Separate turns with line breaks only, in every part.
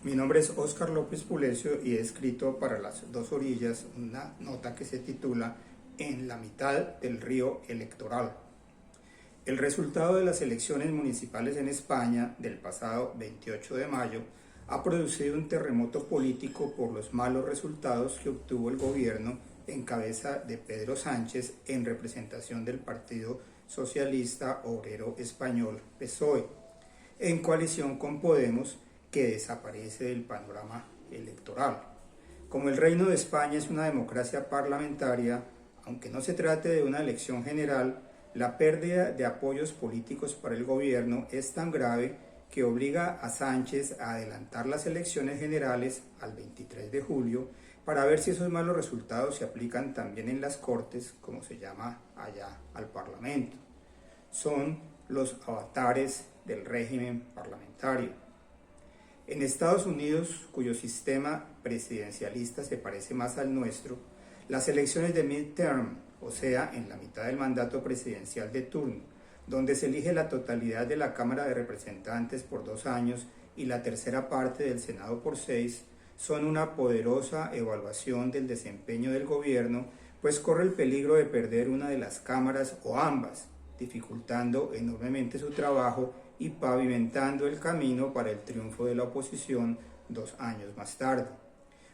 Mi nombre es Óscar López Pulecio y he escrito para Las Dos Orillas una nota que se titula En la mitad del río electoral. El resultado de las elecciones municipales en España del pasado 28 de mayo ha producido un terremoto político por los malos resultados que obtuvo el gobierno en cabeza de Pedro Sánchez en representación del Partido Socialista Obrero Español PSOE, en coalición con Podemos, que desaparece del panorama electoral. Como el Reino de España es una democracia parlamentaria, aunque no se trate de una elección general, la pérdida de apoyos políticos para el gobierno es tan grave que obliga a Sánchez a adelantar las elecciones generales al 23 de julio para ver si esos malos resultados se aplican también en las Cortes, como se llama allá al Parlamento. Son los avatares del régimen parlamentario. En Estados Unidos, cuyo sistema presidencialista se parece más al nuestro, las elecciones de midterm, o sea, en la mitad del mandato presidencial de turno, donde se elige la totalidad de la Cámara de Representantes por 2 años y la tercera parte del Senado por 6, son una poderosa evaluación del desempeño del gobierno, pues corre el peligro de perder una de las cámaras o ambas, dificultando enormemente su trabajo y pavimentando el camino para el triunfo de la oposición 2 años más tarde.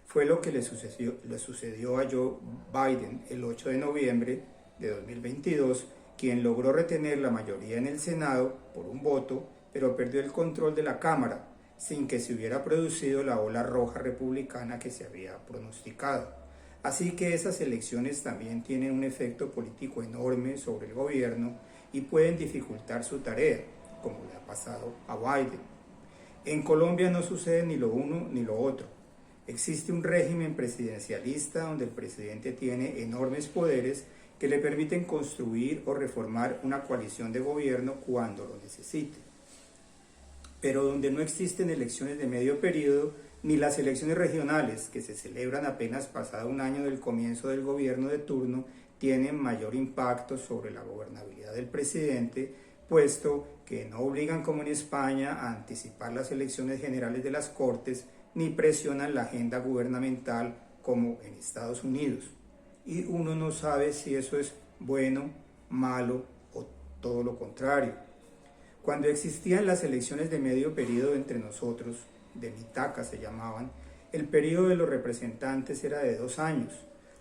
Fue lo que le sucedió a Joe Biden el 8 de noviembre de 2022, quien logró retener la mayoría en el Senado por un voto, pero perdió el control de la Cámara, sin que se hubiera producido la ola roja republicana que se había pronosticado. Así que esas elecciones también tienen un efecto político enorme sobre el gobierno y pueden dificultar su tarea, como le ha pasado a Biden. En Colombia no sucede ni lo uno ni lo otro. Existe un régimen presidencialista donde el presidente tiene enormes poderes que le permiten construir o reformar una coalición de gobierno cuando lo necesite, pero donde no existen elecciones de medio periodo ni las elecciones regionales, que se celebran apenas pasado un año del comienzo del gobierno de turno, tienen mayor impacto sobre la gobernabilidad del presidente, puesto que no obligan como en España a anticipar las elecciones generales de las Cortes, ni presionan la agenda gubernamental como en Estados Unidos. Y uno no sabe si eso es bueno, malo o todo lo contrario. Cuando existían las elecciones de medio periodo entre nosotros, de Mitaca se llamaban, el periodo de los representantes era de 2 años,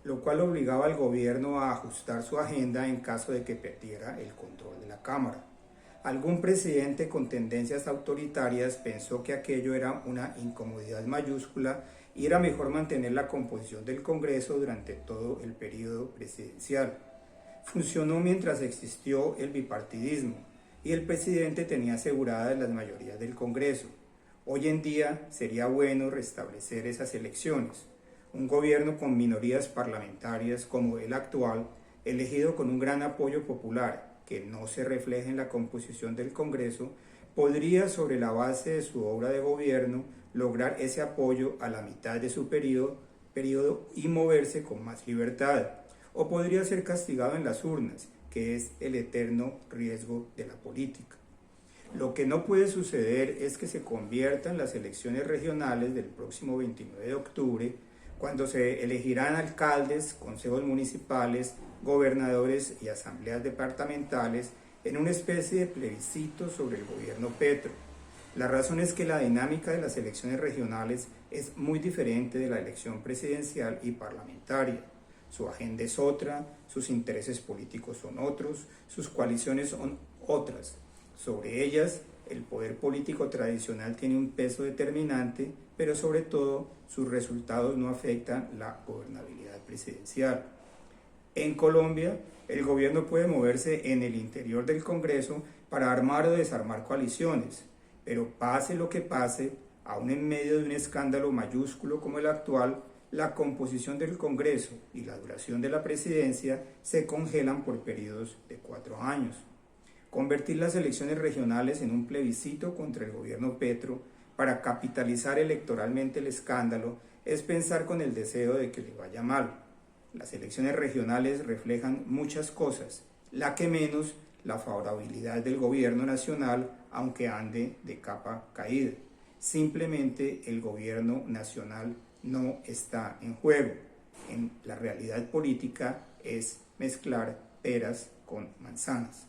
lo cual obligaba al gobierno a ajustar su agenda en caso de que perdiera el control de la Cámara. Algún presidente con tendencias autoritarias pensó que aquello era una incomodidad mayúscula y era mejor mantener la composición del Congreso durante todo el periodo presidencial. Funcionó mientras existió el bipartidismo y el presidente tenía aseguradas las mayorías del Congreso. Hoy en día sería bueno restablecer esas elecciones. Un gobierno con minorías parlamentarias como el actual, elegido con un gran apoyo popular, que no se refleja en la composición del Congreso, podría, sobre la base de su obra de gobierno, lograr ese apoyo a la mitad de su periodo y moverse con más libertad. O podría ser castigado en las urnas, que es el eterno riesgo de la política. Lo que no puede suceder es que se conviertan las elecciones regionales del próximo 29 de octubre, cuando se elegirán alcaldes, consejos municipales, gobernadores y asambleas departamentales, en una especie de plebiscito sobre el gobierno Petro. La razón es que la dinámica de las elecciones regionales es muy diferente de la elección presidencial y parlamentaria. Su agenda es otra, sus intereses políticos son otros, sus coaliciones son otras. Sobre ellas, el poder político tradicional tiene un peso determinante, pero sobre todo sus resultados no afectan la gobernabilidad presidencial. En Colombia, el gobierno puede moverse en el interior del Congreso para armar o desarmar coaliciones, pero pase lo que pase, aún en medio de un escándalo mayúsculo como el actual, la composición del Congreso y la duración de la presidencia se congelan por periodos de 4 años. Convertir las elecciones regionales en un plebiscito contra el gobierno Petro para capitalizar electoralmente el escándalo es pensar con el deseo de que le vaya mal. Las elecciones regionales reflejan muchas cosas, la que menos la favorabilidad del gobierno nacional, aunque ande de capa caída. Simplemente el gobierno nacional no está en juego. En la realidad política es mezclar peras con manzanas.